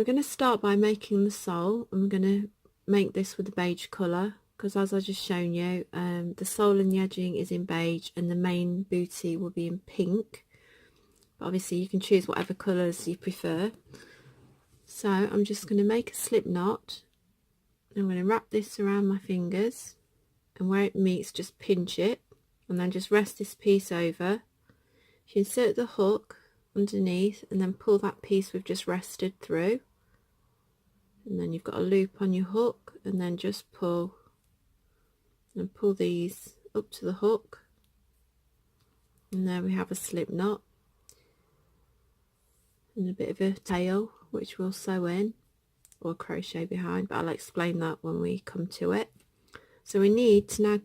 we're going to start by making the sole, and we're going to make this with the beige colour, because as I just shown you, the sole and the edging is in beige and the main booty will be in pink. But obviously you can choose whatever colours you prefer. So I'm just going to make a slip knot. I'm going to wrap this around my fingers, and where it meets just pinch it, and then just rest this piece over. You insert the hook underneath and then pull that piece we've just rested through, and then you've got a loop on your hook, and then just pull and pull these up to the hook, and there we have a slip knot and a bit of a tail which we'll sew in or crochet behind, but I'll explain that when we come to it. So we need to now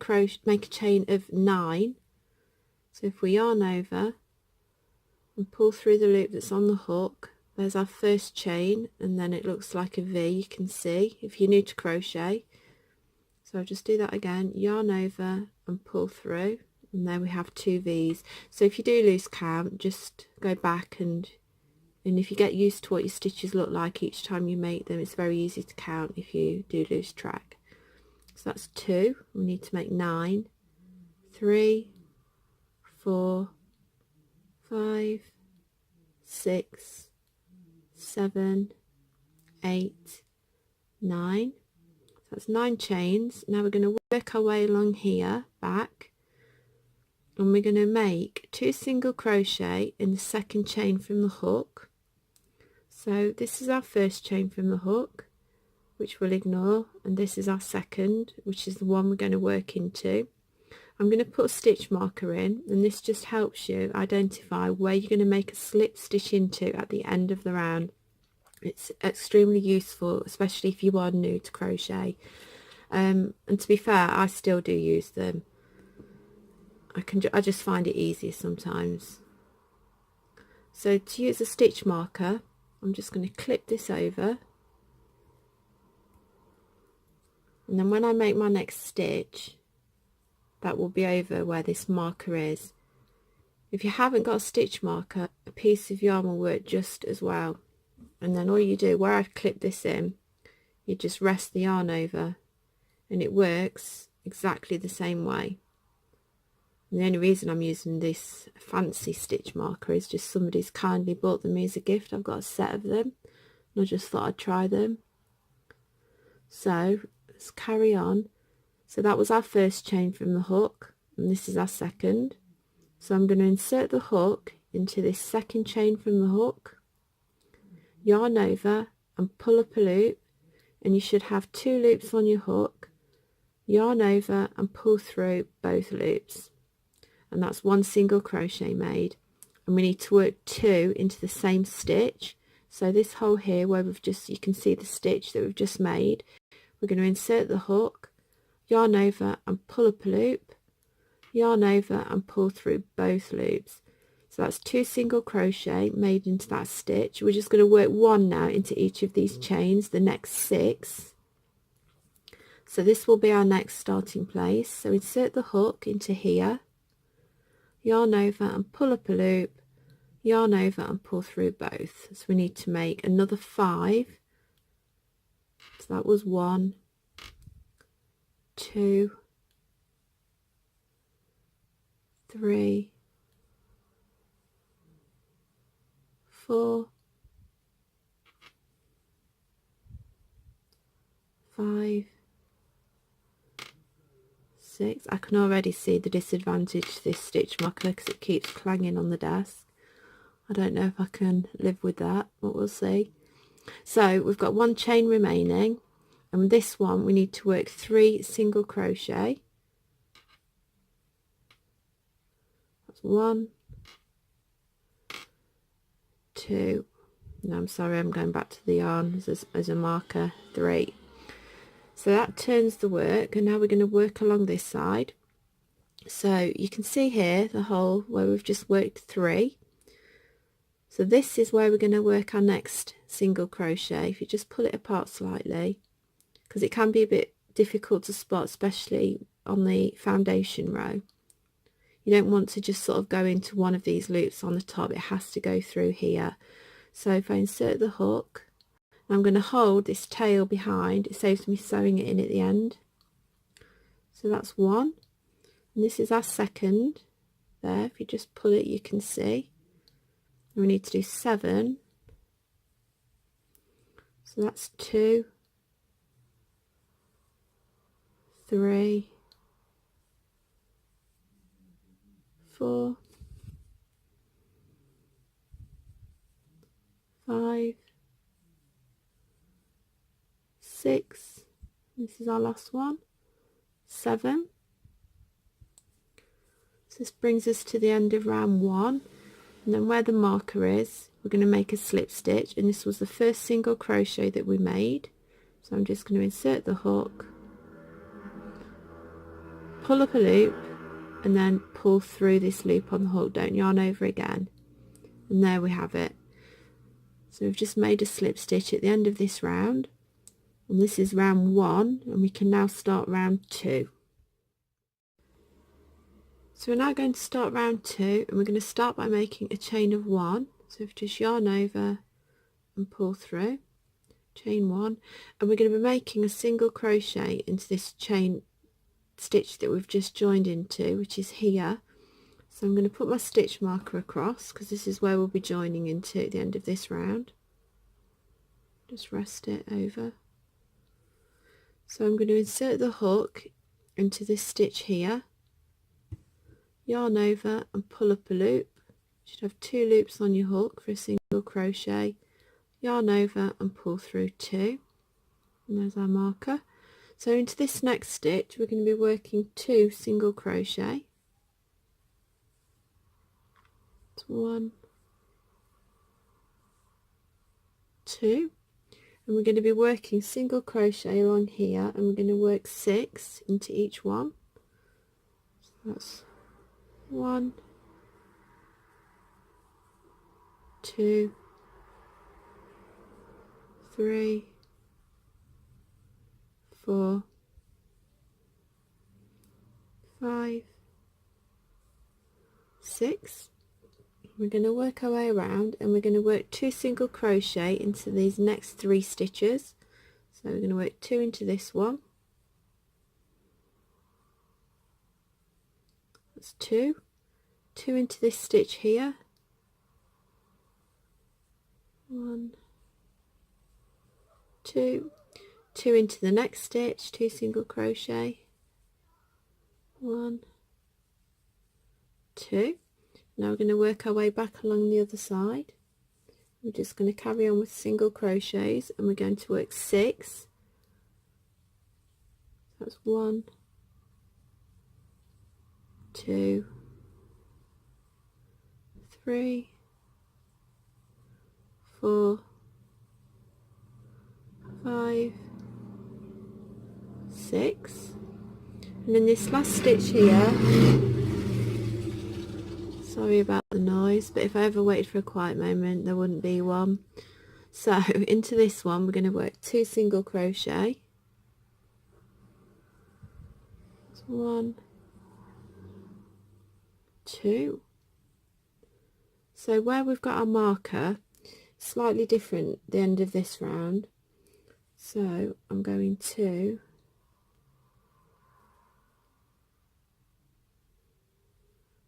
make a chain of 9. So if we yarn over and pull through the loop that's on the hook, there's our first chain, and then it looks like a V, you can see if you're new to crochet. So I'll just do that again, yarn over and pull through, and there we have 2 V's. So if you do lose count, just go back, and if you get used to what your stitches look like each time you make them, it's very easy to count if you do lose track. So that's 2. We need to make 9. 3, 4, 5, 6, 7, 8, 9. So that's 9 chains. Now we're going to work our way along here back, and we're going to make 2 single crochet in the second chain from the hook. So this is our first chain from the hook, which we'll ignore, and this is our second, which is the one we're going to work into. I'm going to put a stitch marker in, and this just helps you identify where you're going to make a slip stitch into at the end of the round. It's extremely useful, especially if you are new to crochet, and to be fair, I still do use them. I just find it easier sometimes. So to use a stitch marker, I'm just going to clip this over, and then when I make my next stitch, that will be over where this marker is. If you haven't got a stitch marker, a piece of yarn will work just as well. And then all you do, where I've clipped this in, you just rest the yarn over, and it works exactly the same way. And the only reason I'm using this fancy stitch marker is just somebody's kindly bought them as a gift. I've got a set of them, and I just thought I'd try them. So let's carry on. So that was our first chain from the hook, and this is our second. So I'm going to insert the hook into this second chain from the hook, yarn over and pull up a loop, and you should have 2 loops on your hook, yarn over and pull through both loops, and that's 1 single crochet made. And we need to work 2 into the same stitch. So this hole here where you can see the stitch that we've just made, we're going to insert the hook, yarn over and pull up a loop, yarn over and pull through both loops. So that's 2 single crochet made into that stitch. We're just going to work 1 now into each of these chains, the next 6. So this will be our next starting place. So insert the hook into here, yarn over and pull up a loop, yarn over and pull through both. So we need to make another 5. So that was 1, 2, 3, 4, 5, 6. I can already see the disadvantage to this stitch marker because it keeps clanging on the desk. I don't know if I can live with that, but we'll see. So we've got 1 chain remaining, and this one we need to work 3 single crochet. That's 1, 2, no, I'm sorry, I'm going back to the yarn as a marker, 3. So that turns the work, and now we're going to work along this side. So you can see here the hole where we've just worked 3. So this is where we're going to work our next single crochet. If you just pull it apart slightly, because it can be a bit difficult to spot, especially on the foundation row. You don't want to just sort of go into one of these loops on the top, it has to go through here. So if I insert the hook, I'm going to hold this tail behind. It saves me sewing it in at the end. So that's one, and this is our second. There, if you just pull it, you can see. And we need to do 7. So that's 2, 3, 4, 5, 6. This is our last one. 7. So this brings us to the end of round 1, and then where the marker is, we're going to make a slip stitch, and this was the first single crochet that we made. So I'm just going to insert the hook, pull up a loop, and then pull through this loop on the hook. Don't yarn over again, and there we have it. So we've just made a slip stitch at the end of this round, and this is round 1, and we can now start round 2. So we're now going to start round 2, and we're going to start by making a chain of 1. So if just yarn over and pull through, chain 1, and we're going to be making a single crochet into this chain stitch that we've just joined into, which is here. So I'm going to put my stitch marker across, because this is where we'll be joining into at the end of this round. Just rest it over. So I'm going to insert the hook into this stitch here, yarn over and pull up a loop. You should have 2 loops on your hook for a single crochet, yarn over and pull through 2, and there's our marker. So into this next stitch we're going to be working 2 single crochet. That's 1, 2, and we're going to be working single crochet along here, and we're going to work 6 into each one. So that's 1, 2, 3, 4, 5, 6. We're going to work our way around, and we're going to work 2 single crochet into these next 3 stitches. So we're going to work 2 into this one. That's 2, 2 into this stitch here. 1, 2, 2 into the next stitch, 2 single crochet. 1, 2. Now we're going to work our way back along the other side. We're just going to carry on with single crochets, and we're going to work 6. That's 1, 2, 3, 4, 5, 6, and in this last stitch here, sorry about the noise, but if I ever waited for a quiet moment there wouldn't be one. So into this one we're going to work 2 single crochet. That's 1, 2. So where we've got our marker, slightly different the end of this round, so I'm going to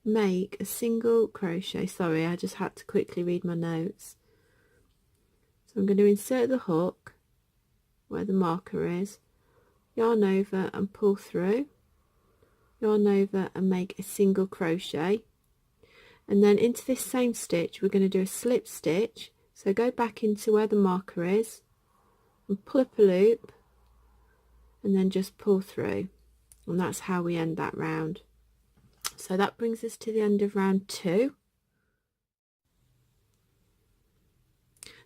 make a single crochet. Sorry, I just had to quickly read my notes. So I'm going to insert the hook where the marker is, yarn over and pull through, yarn over and make a single crochet, and then into this same stitch we're going to do a slip stitch. So go back into where the marker is and pull up a loop, and then just pull through, and that's how we end that round. So that brings us to the end of round 2.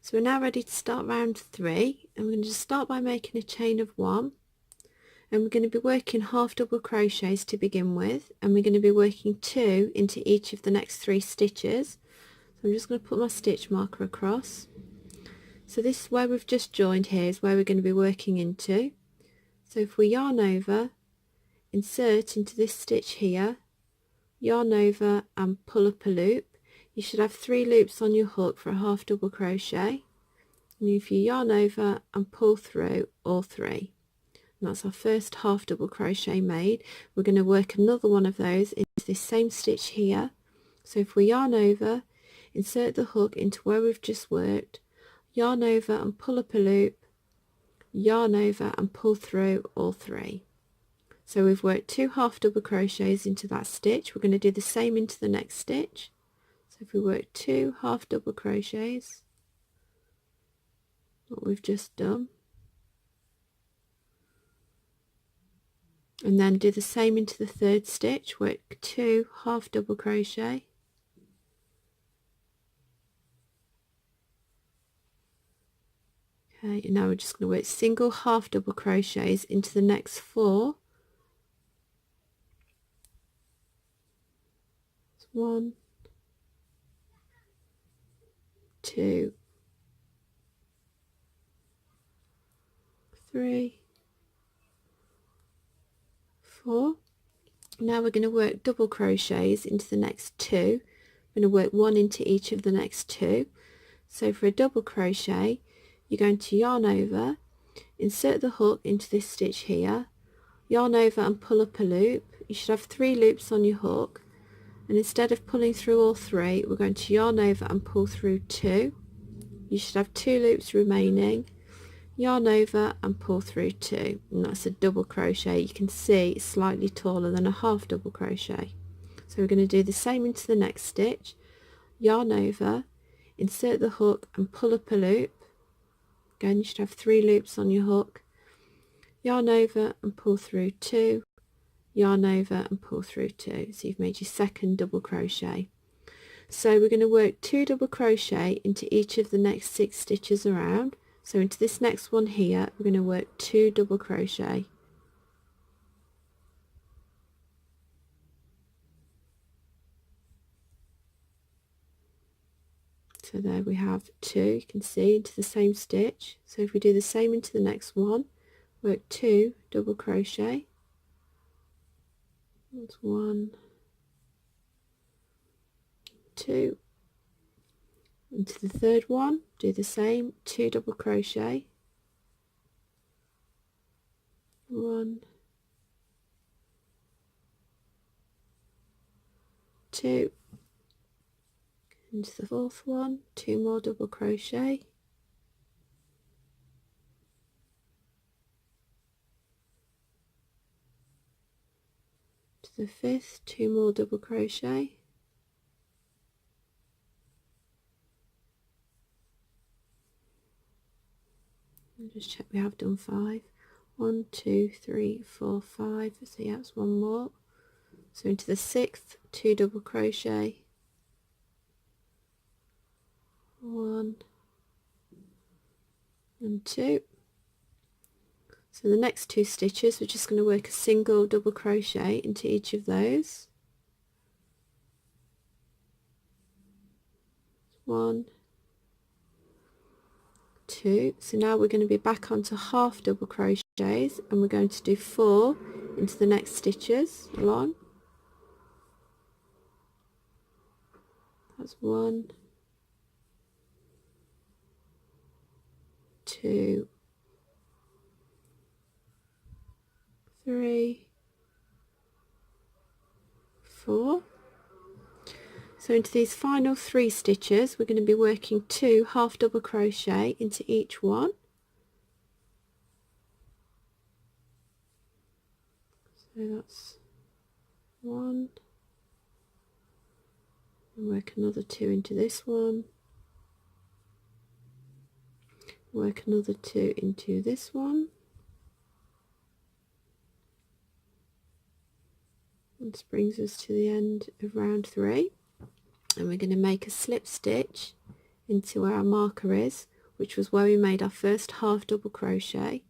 So we're now ready to start round 3, and we're going to just start by making a chain of 1, and we're going to be working half double crochets to begin with, and we're going to be working 2 into each of the next 3 stitches. So I'm just going to put my stitch marker across. So this is where we've just joined. Here is where we're going to be working into. So if we yarn over, insert into this stitch here, yarn over and pull up a loop. You should have 3 loops on your hook for a half double crochet, And if you yarn over and pull through all three, and that's our first half double crochet made. We're going to work another one of those into this same stitch here. So if we yarn over, insert the hook into where we've just worked, yarn over and pull up a loop, yarn over and pull through all three. So we've worked 2 half double crochets into that stitch. We're going to do the same into the next stitch. So if we work 2 half double crochets, what we've just done, and then do the same into the third stitch, work 2 half double crochet, okay, and now we're just going to work single half double crochets into the next 4. 1, 2, 3, 4. Now we're going to work double crochets into the next 2. I'm going to work 1 into each of the next 2. So for a double crochet, you're going to yarn over, insert the hook into this stitch here, yarn over and pull up a loop. You should have 3 loops on your hook, and instead of pulling through all 3, we're going to yarn over and pull through 2. You should have 2 loops remaining, yarn over and pull through 2, and that's a double crochet. You can see it's slightly taller than a half double crochet. So we're going to do the same into the next stitch, yarn over, insert the hook and pull up a loop. Again, you should have 3 loops on your hook, yarn over and pull through 2, yarn over and pull through 2. So you've made your second double crochet. So we're going to work 2 double crochet into each of the next 6 stitches around. So into this next one here, we're going to work 2 double crochet. So there we have 2, you can see, into the same stitch. So if we do the same into the next one, work 2 double crochet. That's 1, 2. Into the third one, do the same, 2 double crochet. 1, 2. Into the fourth one, 2 more double crochet, to the fifth, 2 more double crochet, and just check we have done 5. 1, 2, 3, 4, 5. So yeah, it's 1 more. So into the sixth, 2 double crochet, 1 and 2. So the next 2 stitches, we're just going to work a single double crochet into each of those. 1, 2. So now we're going to be back onto half double crochets, and we're going to do 4 into the next stitches along. That's 1, 2, 3, 4. So into these final 3 stitches, we're going to be working 2 half double crochet into each one. So that's 1, and work another 2 into this one, work another 2 into this one. This brings us to the end of round 3, and we're going to make a slip stitch into where our marker is, which was where we made our first half double crochet.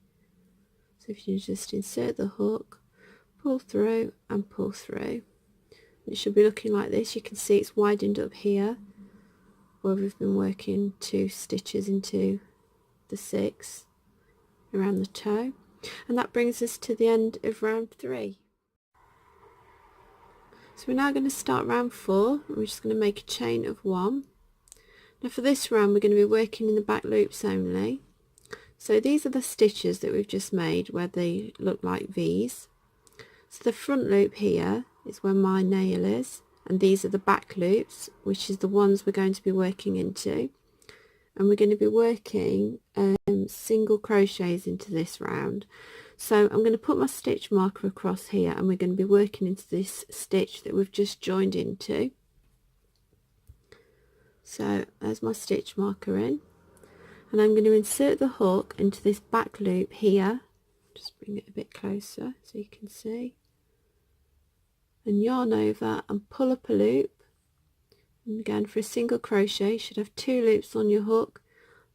So if you just insert the hook, pull through and pull through, it should be looking like this. You can see it's widened up here where we've been working 2 stitches into the 6 around the toe, and that brings us to the end of round 3. So we're now going to start round 4, and we're just going to make a chain of 1. Now for this round we're going to be working in the back loops only. So these are the stitches that we've just made where they look like V's. So the front loop here is where my nail is, and these are the back loops, which is the ones we're going to be working into. And we're going to be working single crochets into this round. So I'm going to put my stitch marker across here, and we're going to be working into this stitch that we've just joined into. So there's my stitch marker in, and I'm going to insert the hook into this back loop here. Just bring it a bit closer so you can see, and yarn over and pull up a loop. And again, for a single crochet you should have 2 loops on your hook,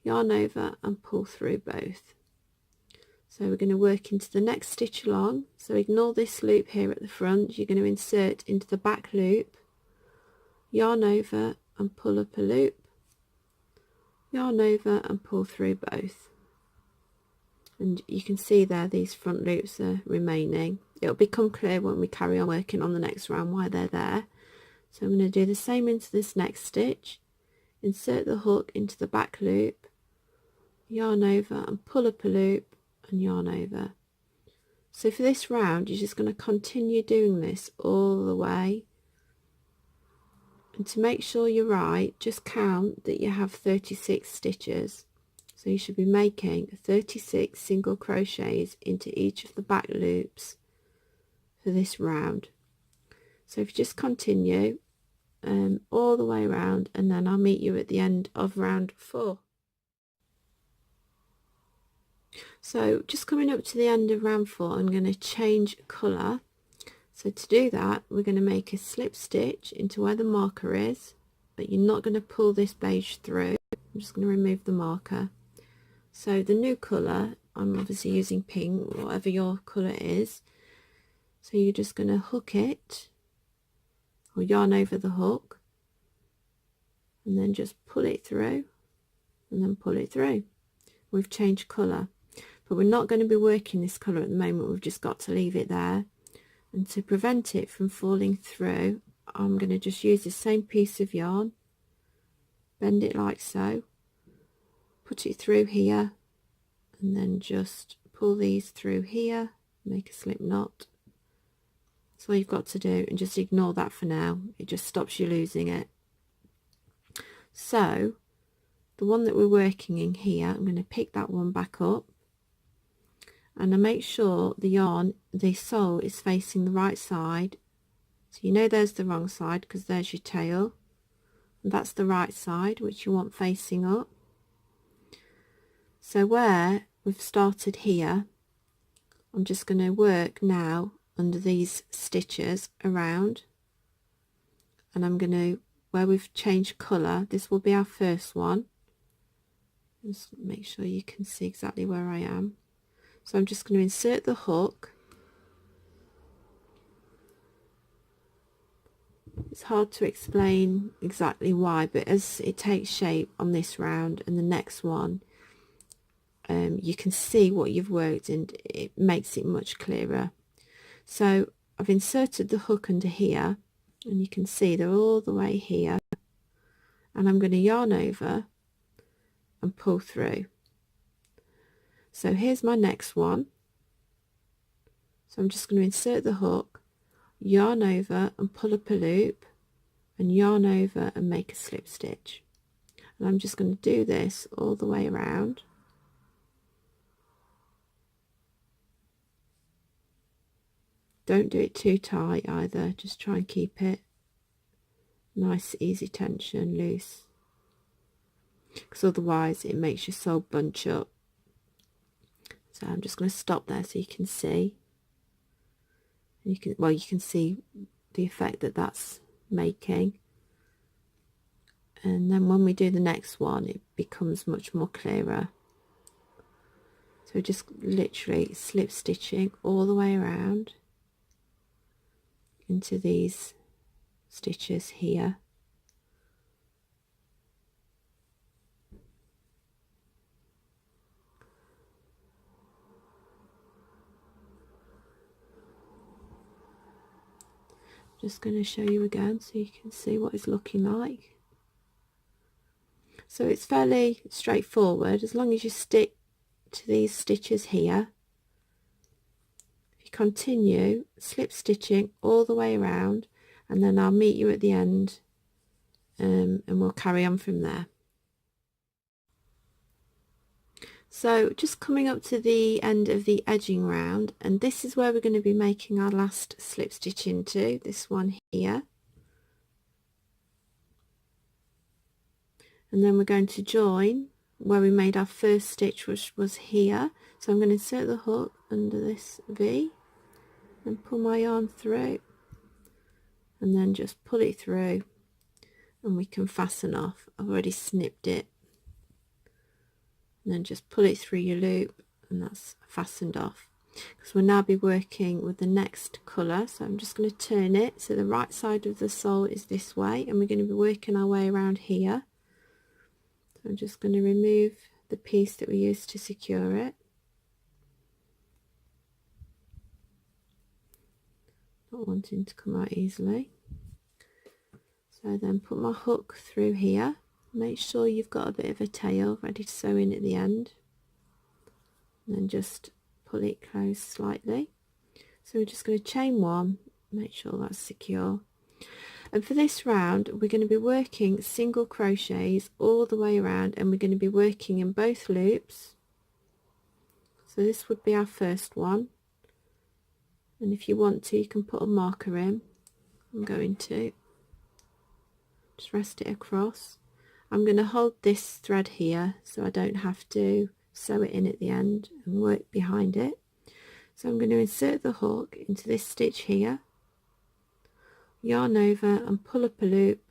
yarn over and pull through both. So we're going to work into the next stitch along. So ignore this loop here at the front. You're going to insert into the back loop, yarn over and pull up a loop, yarn over and pull through both. And you can see there these front loops are remaining. It'll become clear when we carry on working on the next round why they're there. So I'm going to do the same into this next stitch, insert the hook into the back loop, yarn over and pull up a loop and yarn over. So for this round you're just going to continue doing this all the way, and to make sure you're right, just count that you have 36 stitches. So you should be making 36 single crochets into each of the back loops for this round. So if you just continue all the way around, and then I'll meet you at the end of round 4. So just coming up to the end of round 4, I'm going to change colour. So to do that we're going to make a slip stitch into where the marker is, but you're not going to pull this beige through. I'm just going to remove the marker. So the new colour, I'm obviously using pink, whatever your colour is. So you're just going to hook it, or yarn over the hook, and then just pull it through, and then pull it through. We've changed colour, but we're not going to be working this colour at the moment. We've just got to leave it there, and to prevent it from falling through I'm going to just use the same piece of yarn, bend it like so, put it through here, and then just pull these through here, make a slip knot. That's all you've got to do, and just ignore that for now. It just stops you losing it. So the one that we're working in here, I'm going to pick that one back up, and I make sure the yarn, the sole is facing the right side. So you know there's the wrong side because there's your tail, and that's the right side which you want facing up. So where we've started here, I'm just going to work now under these stitches around, and I'm going to, where we've changed colour, this will be our first one. Just make sure you can see exactly where I am. So I'm just going to insert the hook. It's hard to explain exactly why, but as it takes shape on this round and the next one, you can see what you've worked, and it makes it much clearer. So I've inserted the hook under here, and you can see they're all the way here, and I'm going to yarn over and pull through. So here's my next one. So I'm just going to insert the hook, yarn over and pull up a loop, and yarn over and make a slip stitch. And I'm just going to do this all the way around. Don't do it too tight either, just try and keep it nice, easy tension, loose, because otherwise it makes your sole bunch up. So I'm just going to stop there so you can see. You can see the effect that that's making, and then when we do the next one it becomes much more clearer. So just literally slip stitching all the way around into these stitches here. Just going to show you again so you can see what it's looking like. So it's fairly straightforward as long as you stick to these stitches here. If you continue slip stitching all the way around, and then I'll meet you at the end, and we'll carry on from there. So just coming up to the end of the edging round, and this is where we're going to be making our last slip stitch into, this one here. And then we're going to join where we made our first stitch, which was here. So I'm going to insert the hook under this V and pull my yarn through, and then just pull it through, and we can fasten off. I've already snipped it, and then just pull it through your loop, and that's fastened off. Because we'll now be working with the next colour, so I'm just going to turn it so the right side of the sole is this way, and we're going to be working our way around here. So I'm just going to remove the piece that we used to secure it. Not wanting to come out easily. So then put my hook through here. Make sure you've got a bit of a tail ready to sew in at the end. And then just pull it close slightly. So we're just going to chain one, make sure that's secure. And for this round we're going to be working single crochets all the way around, and we're going to be working in both loops. So this would be our first one, and if you want to you can put a marker in. I'm going to just rest it across. I'm going to hold this thread here so I don't have to sew it in at the end and work behind it. So I'm going to insert the hook into this stitch here, yarn over and pull up a loop,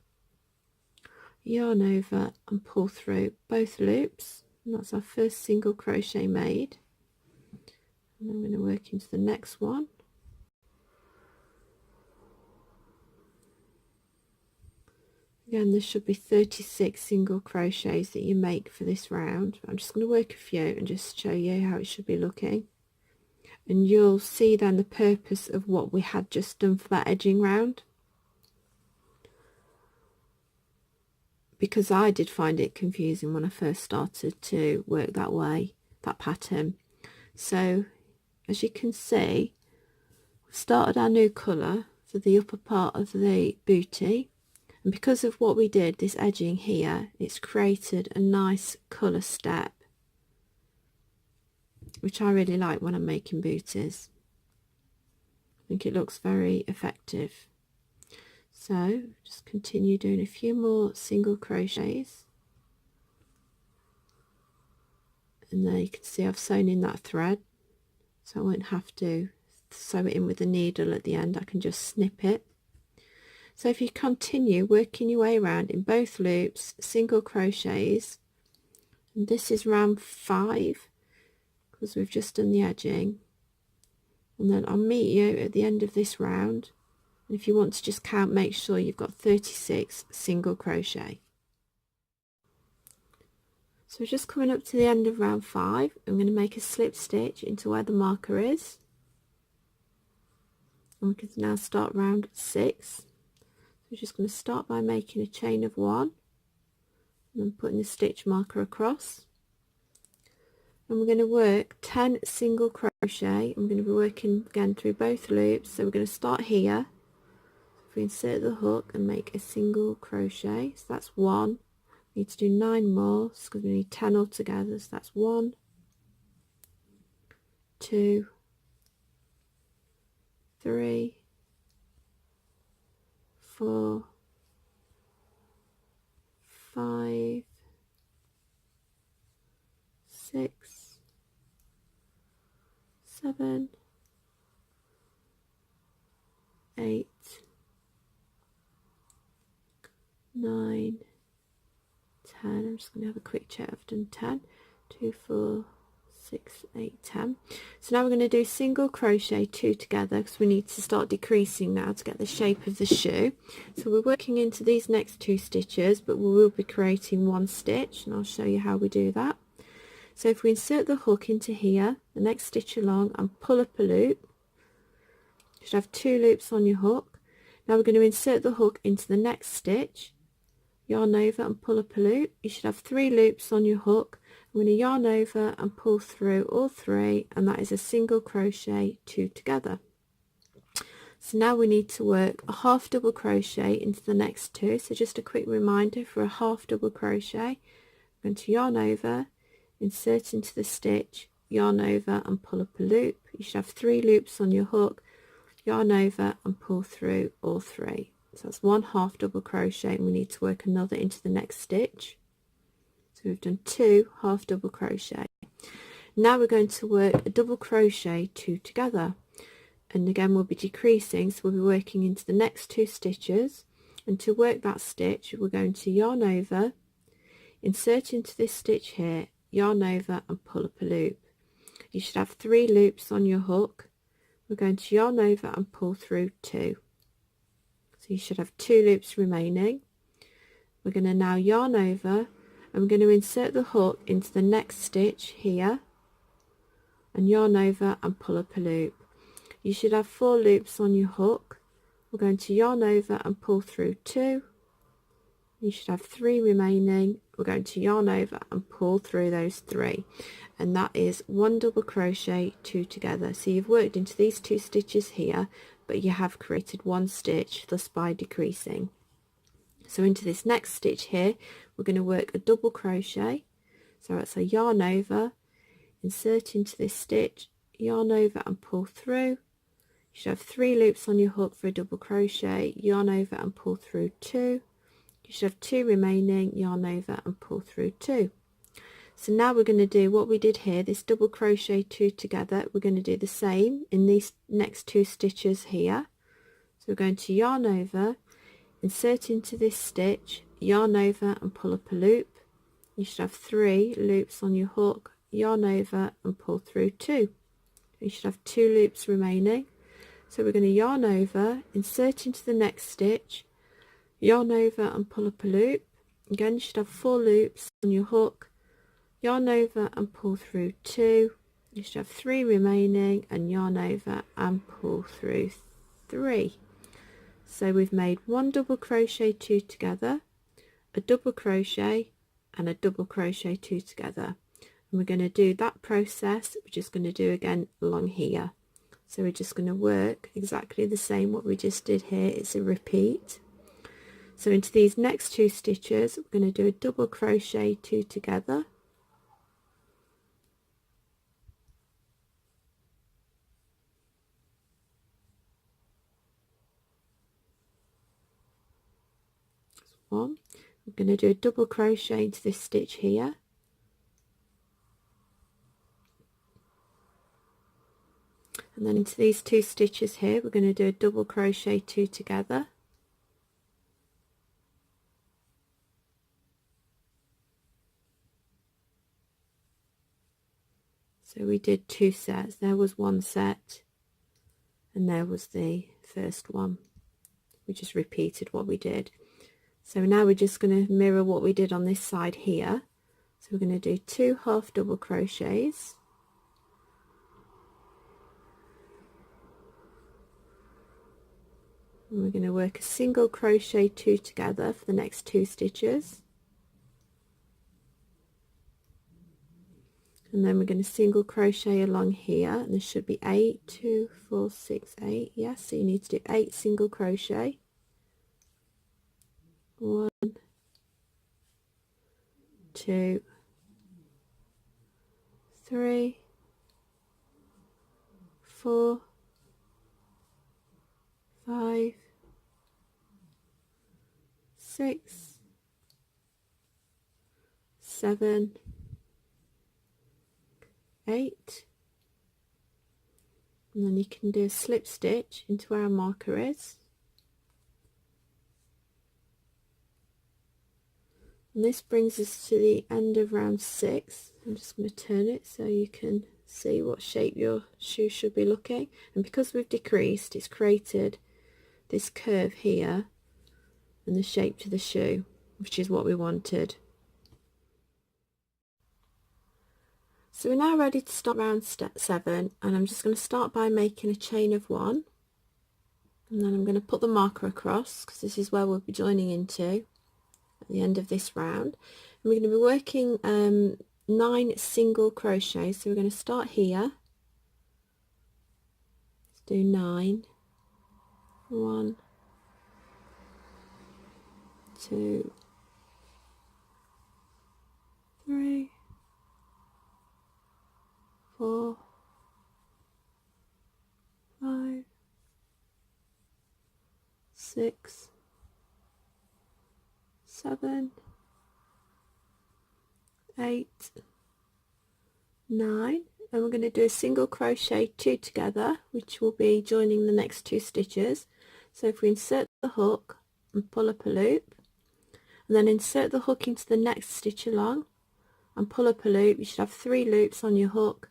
yarn over and pull through both loops, and that's our first single crochet made. And I'm going to work into the next one. Again, there should be 36 single crochets that you make for this round. I'm just going to work a few and just show you how it should be looking, and you'll see then the purpose of what we had just done for that edging round, because I did find it confusing when I first started to work that way, that pattern. So as you can see, we've started our new colour for the upper part of the bootie, and because of what we did, this edging here, it's created a nice colour step, which I really like when I'm making booties. I think it looks very effective. So just continue doing a few more single crochets, and there you can see I've sewn in that thread, so I won't have to sew it in with the needle at the end. I can just snip it. So if you continue working your way around in both loops, single crochets, and this is round 5 because we've just done the edging, and then I'll meet you at the end of this round. If you want to just count, make sure you've got 36 single crochet. So we're just coming up to the end of round 5. I'm going to make a slip stitch into where the marker is, and we can now start round 6. So we're just going to start by making a chain of 1 and then putting the stitch marker across, and we're going to work 10 single crochet. I'm going to be working again through both loops. So we're going to start here. If we insert the hook and make a single crochet, so that's 1. We need to do 9 more because we need 10 altogether. So that's 1, 2, 3, 4, 5, 6, 7, 8, 9, 10. I'm just going to have a quick check. I've done 10, 2, 4, 6, 8, 10. So now we're going to do single crochet 2 together because we need to start decreasing now to get the shape of the shoe. So we're working into these next 2 stitches, but we will be creating 1 stitch, and I'll show you how we do that. So if we insert the hook into here, the next stitch along, and pull up a loop, you should have 2 loops on your hook. Now we're going to insert the hook into the next stitch, yarn over and pull up a loop. You should have 3 loops on your hook. I'm going to yarn over and pull through all 3, and that is a single crochet 2 together. So now we need to work a half double crochet into the next 2. So just a quick reminder, for a half double crochet, I'm going to yarn over, insert into the stitch, yarn over and pull up a loop. You should have 3 loops on your hook, yarn over and pull through all 3. So that's 1 half double crochet, and we need to work another into the next stitch. So we've done 2 half double crochet. Now we're going to work a double crochet 2 together, and again we'll be decreasing, so we'll be working into the next 2 stitches. And to work that stitch, we're going to yarn over, insert into this stitch here, yarn over and pull up a loop. You should have 3 loops on your hook. We're going to yarn over and pull through 2. So you should have 2 loops remaining. We're going to now yarn over, and we're going to insert the hook into the next stitch here, and yarn over and pull up a loop. You should have 4 loops on your hook. We're going to yarn over and pull through 2. You should have 3 remaining. We're going to yarn over and pull through those 3, and that is 1 double crochet 2 together. So you've worked into these 2 stitches here, but you have created 1 stitch, thus by decreasing. So into this next stitch here, we're going to work a double crochet. So it's a yarn over, insert into this stitch, yarn over and pull through. You should have 3 loops on your hook for a double crochet, yarn over and pull through 2. You should have 2 remaining, yarn over and pull through 2. So now we're going to do what we did here, this double crochet 2 together. We're going to do the same in these next 2 stitches here. So we're going to yarn over, insert into this stitch, yarn over and pull up a loop. You should have 3 loops on your hook, yarn over and pull through 2. You should have 2 loops remaining. So we're going to yarn over, insert into the next stitch, yarn over and pull up a loop. Again, you should have 4 loops on your hook, yarn over and pull through 2. You should have 3 remaining, and yarn over and pull through 3. So we've made 1 double crochet 2 together, a double crochet and a double crochet 2 together. And we're going to do that process, we're just going to do again along here. So we're just going to work exactly the same what we just did here. It's a repeat. So into these next 2 stitches, we're going to do a double crochet 2 together. That's 1. We're going to do a double crochet into this stitch here. And then into these 2 stitches here, we're going to do a double crochet 2 together. So we did 2 sets. There was 1 set, and there was the first one. We just repeated what we did. So now we're just going to mirror what we did on this side here. So we're going to do 2 half double crochets. And we're going to work a single crochet 2 together for the next 2 stitches. And then we're going to single crochet along here, and there should be 8, 2, 4, 6, 8. Yes, so you need to do 8 single crochet. 1, 2, 3, 4, 5, 6, 7, 8, and then you can do a slip stitch into where our marker is, and this brings us to the end of round 6. I'm just going to turn it so you can see what shape your shoe should be looking, and because we've decreased, it's created this curve here and the shape to the shoe, which is what we wanted. So we're now ready to start round 7, and I'm just going to start by making a chain of 1, and then I'm going to put the marker across because this is where we'll be joining into, the end of this round. And we're going to be working 9 single crochets. So we're going to start here. Let's do 9. 1, 2, 3, 4, 5, 6, 7, 8, 9, and we're going to do a single crochet 2 together, which will be joining the next 2 stitches. So if we insert the hook and pull up a loop, and then insert the hook into the next stitch along and pull up a loop, you should have 3 loops on your hook,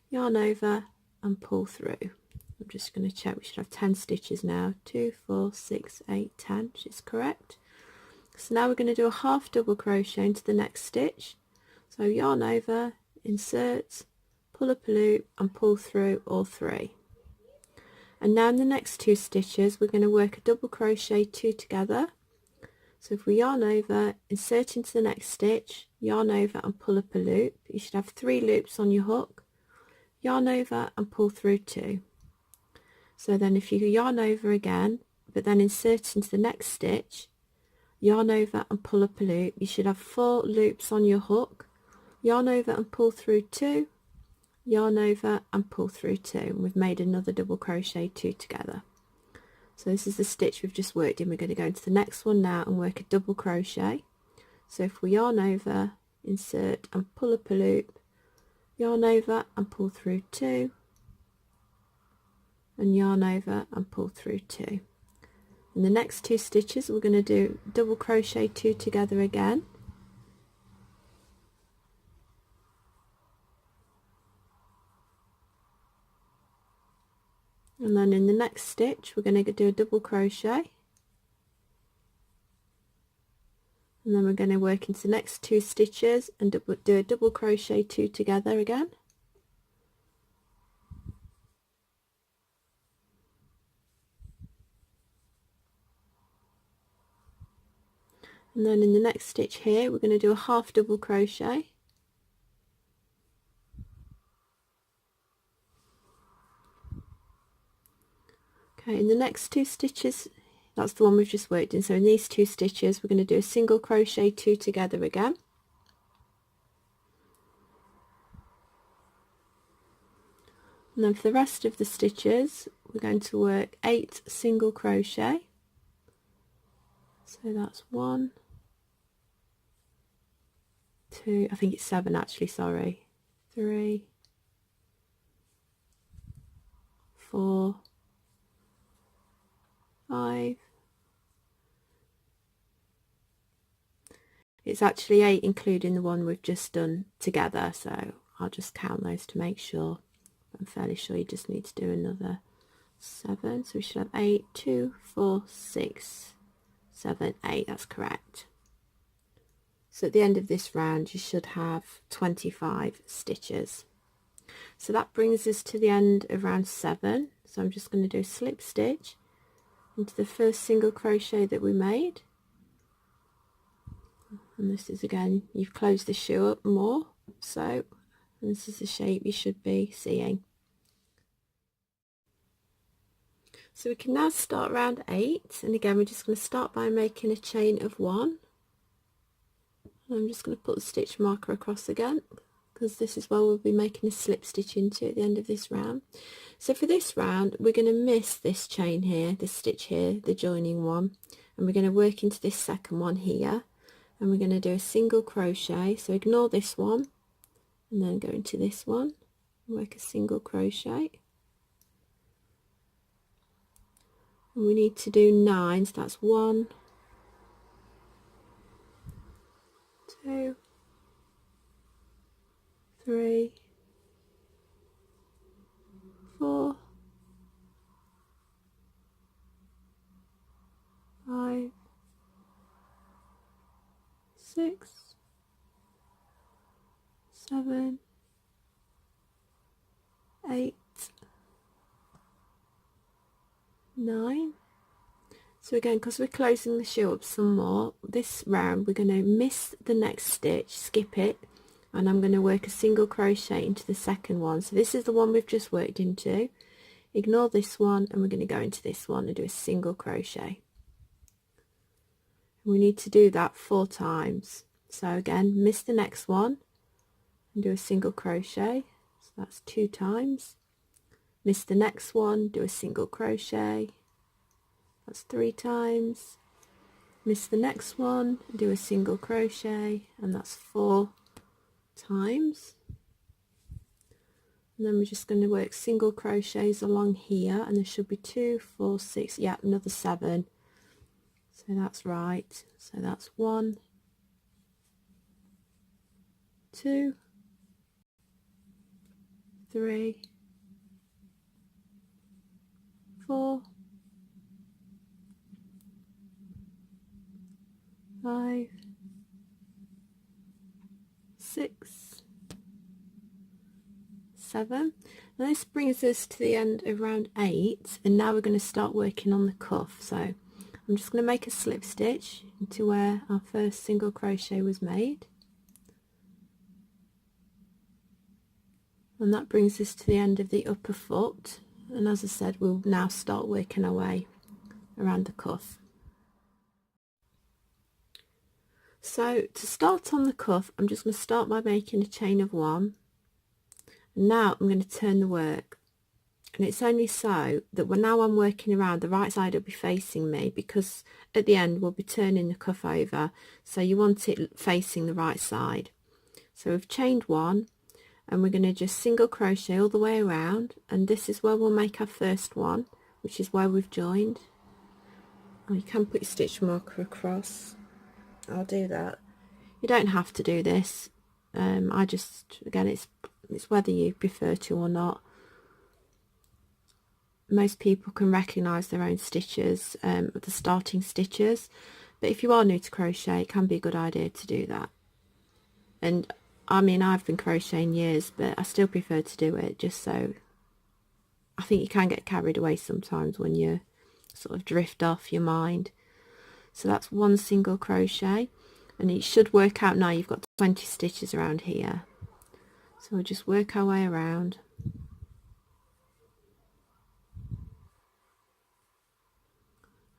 yarn over and pull through. I'm just going to check, we should have 10 stitches now. 2, 4, 6, 8, 10, which is correct. So now we're going to do a half double crochet into the next stitch. So yarn over, insert, pull up a loop and pull through all 3. And now in the next 2 stitches we're going to work a double crochet 2 together. So if we yarn over, insert into the next stitch, yarn over and pull up a loop, you should have 3 loops on your hook, yarn over and pull through 2. So then if you yarn over again, but then insert into the next stitch, yarn over and pull up a loop, you should have 4 loops on your hook, yarn over and pull through 2, yarn over and pull through 2, and we've made another double crochet 2 together. So this is the stitch we've just worked in. We're going to go into the next one now and work a double crochet. So if we yarn over, insert and pull up a loop, yarn over and pull through 2, and yarn over and pull through 2. In the next 2 stitches we're going to do double crochet 2 together again. And then in the next stitch we're going to do a double crochet, and then we're going to work into the next 2 stitches and do a double crochet 2 together again. And then in the next stitch here we're going to do a half double crochet. Okay, in the next 2 stitches, that's the one we've just worked in, so in these 2 stitches we're going to do a single crochet 2 together again. And then for the rest of the stitches we're going to work 8 single crochet. So that's 1, 2, I think it's 7 actually, sorry, 3, 4, 5, it's actually 8 including the one we've just done together, so I'll just count those to make sure. I'm fairly sure you just need to do another 7, so we should have 8, 2, 4, 6, 7, 8, that's correct. So at the end of this round you should have 25 stitches. So that brings us to the end of round 7, so I'm just going to do a slip stitch into the first single crochet that we made, and this is, again, you've closed the shoe up more, so this is the shape you should be seeing. So we can now start round 8, and again we're just going to start by making a chain of 1. And I'm just going to put the stitch marker across again, because this is where we'll be making a slip stitch into at the end of this round. So for this round we're going to miss this chain here, this stitch here, the joining one, and we're going to work into this second one here, and we're going to do a single crochet. So ignore this one and then go into this one and work a single crochet, and we need to do 9, so that's 1, 2, 3, 4, 5, 6, 7, 8, 9. So again, because we're closing the shoe up some more, this round we're going to miss the next stitch, skip it, and I'm going to work a single crochet into the second one. So this is the one we've just worked into. Ignore this one, and we're going to go into this one and do a single crochet. We need to do that 4 times. So again, miss the next one and do a single crochet. So that's 2 times. Miss the next one, do a single crochet. That's 3 times. Miss the next one, do a single crochet, and that's 4 times. And then we're just going to work single crochets along here, and there should be 2, 4, 6, yeah, another 7. So that's right. So that's 1, 2, 3, 4, 5, 6, 7. Now this brings us to the end of round 8, and now we're going to start working on the cuff. So I'm just going to make a slip stitch into where our first single crochet was made, and that brings us to the end of the upper foot. And as I said, we'll now start working our way around the cuff. So to start on the cuff, I'm just going to start by making a chain of 1. And now I'm going to turn the work, and it's only so that now I'm working around, the right side will be facing me, because at the end we'll be turning the cuff over, so you want it facing the right side. So we've chained 1, and we're going to just single crochet all the way around, and this is where we'll make our first one, which is where we've joined. And you can put your stitch marker across. I'll do that. You don't have to do this. I just, again, it's whether you prefer to or not. Most people can recognise their own stitches, the starting stitches, but if you are new to crochet, it can be a good idea to do that. And I mean, I've been crocheting years, but I still prefer to do it, just so I think you can get carried away sometimes when you sort of drift off your mind. So that's 1 single crochet, and it should work out now you've got 20 stitches around here. So we'll just work our way around.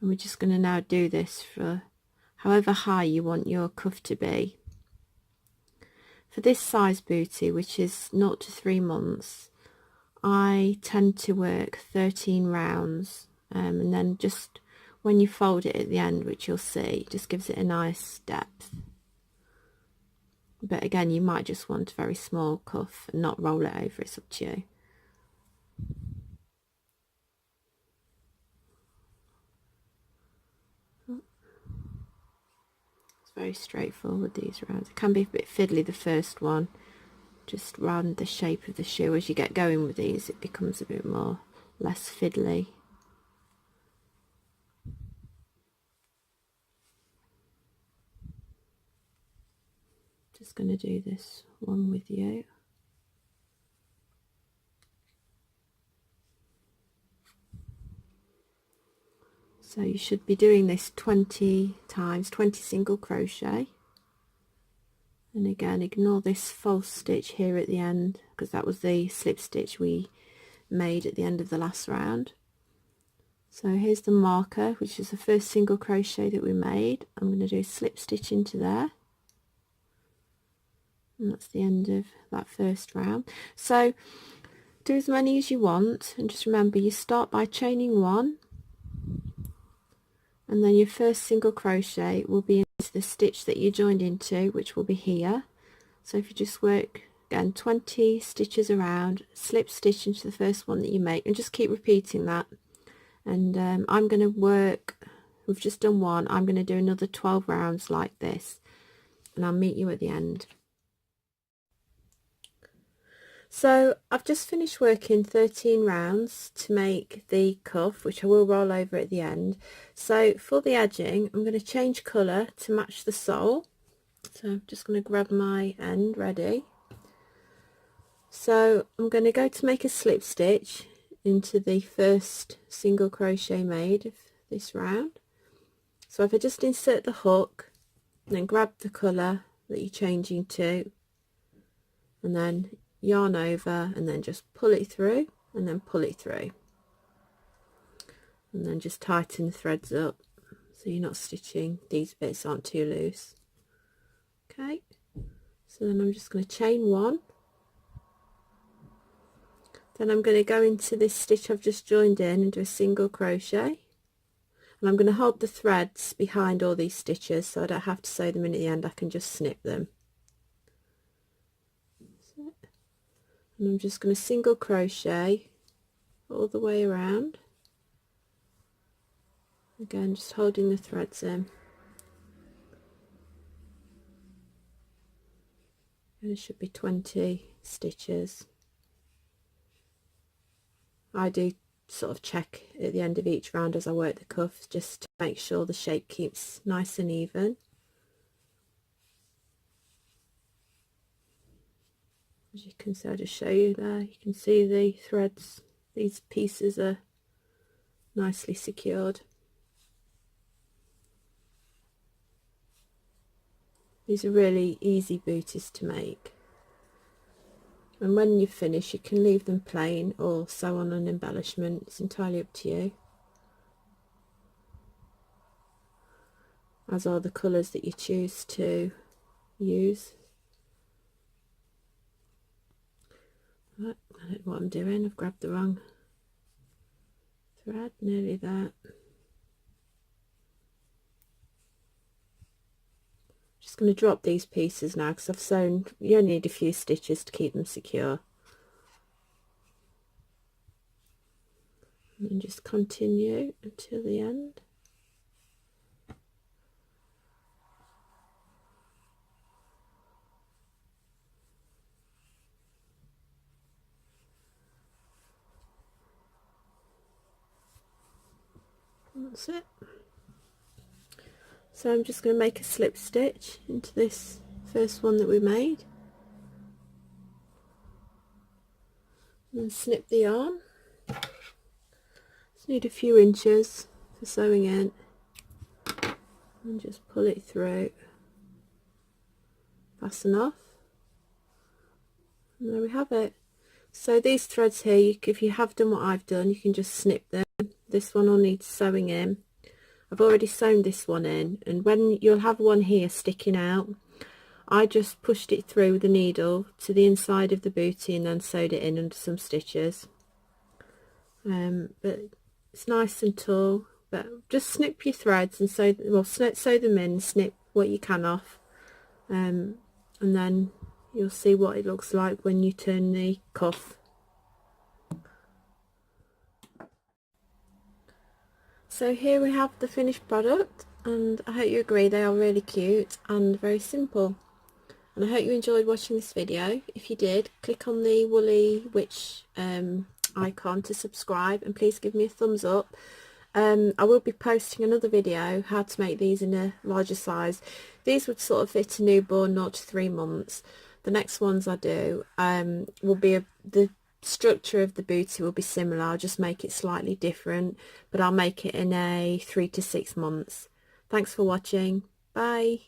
And we're just going to now do this for however high you want your cuff to be. For this size bootie, which is 0 to 3 months, I tend to work 13 rounds, and then just when you fold it at the end, which you'll see, it just gives it a nice depth. But again, you might just want a very small cuff and not roll it over, it's up to you. It's very straightforward, these rounds. It can be a bit fiddly, the first one, just round the shape of the shoe. As you get going with these, it becomes a bit more, less fiddly. Just going to do this one with you. So you should be doing this 20 times, 20 single crochet. And again, ignore this false stitch here at the end, because that was the slip stitch we made at the end of the last round. So here's the marker, which is the first single crochet that we made. I'm going to do a slip stitch into there. And that's the end of that first round. So do as many as you want, and just remember you start by chaining 1, and then your first single crochet will be into the stitch that you joined into, which will be here. So if you just work again 20 stitches around, slip stitch into the first one that you make, and just keep repeating that. And I'm going to work, we've just done 1, I'm going to do another 12 rounds like this, and I'll meet you at the end. So I've just finished working 13 rounds to make the cuff, which I will roll over at the end. So for the edging, I'm going to change colour to match the sole. So I'm just going to grab my end ready. So I'm going to go to make a slip stitch into the first single crochet made of this round. So if I just insert the hook and then grab the colour that you're changing to and then yarn over and then just pull it through and then pull it through and then just tighten the threads up so you're not stitching, these bits aren't too loose. Okay, so then I'm just going to chain one, then I'm going to go into this stitch I've just joined in and do a single crochet, and I'm going to hold the threads behind all these stitches so I don't have to sew them in at the end, I can just snip them. And I'm just going to single crochet all the way around, again just holding the threads in. And it should be 20 stitches. I do sort of check at the end of each round as I work the cuffs just to make sure the shape keeps nice and even. As you can see, I'll just show you there, you can see the threads, these pieces are nicely secured. These are really easy booties to make, and when you finish you can leave them plain or sew on an embellishment, it's entirely up to you, as are the colours that you choose to use. Right, I don't know what I'm doing, I've grabbed the wrong thread, nearly there. Just going to drop these pieces now because I've sewn, you only need a few stitches to keep them secure. And then just continue until the end. That's it. So I'm just going to make a slip stitch into this first one that we made and snip the yarn. Just need a few inches for sewing in and just pull it through, fasten off, and there we have it. So these threads here, if you have done what I've done, you can just snip them. This one will need sewing in. I've already sewn this one in, and when you'll have one here sticking out, I just pushed it through with the needle to the inside of the bootie and then sewed it in under some stitches. But it's nice and tall, but just snip your threads and sew them in, snip what you can off, and then you'll see what it looks like when you turn the cuff. So here we have the finished product, and I hope you agree they are really cute and very simple. And I hope you enjoyed watching this video. If you did, click on the woolly witch icon to subscribe, and please give me a thumbs up. I will be posting another video how to make these in a larger size. These would sort of fit a newborn 0 to 3 months. The next ones I do will be the structure of the bootie will be similar, I'll just make it slightly different, but I'll make it in a 3 to 6 months. Thanks for watching, bye.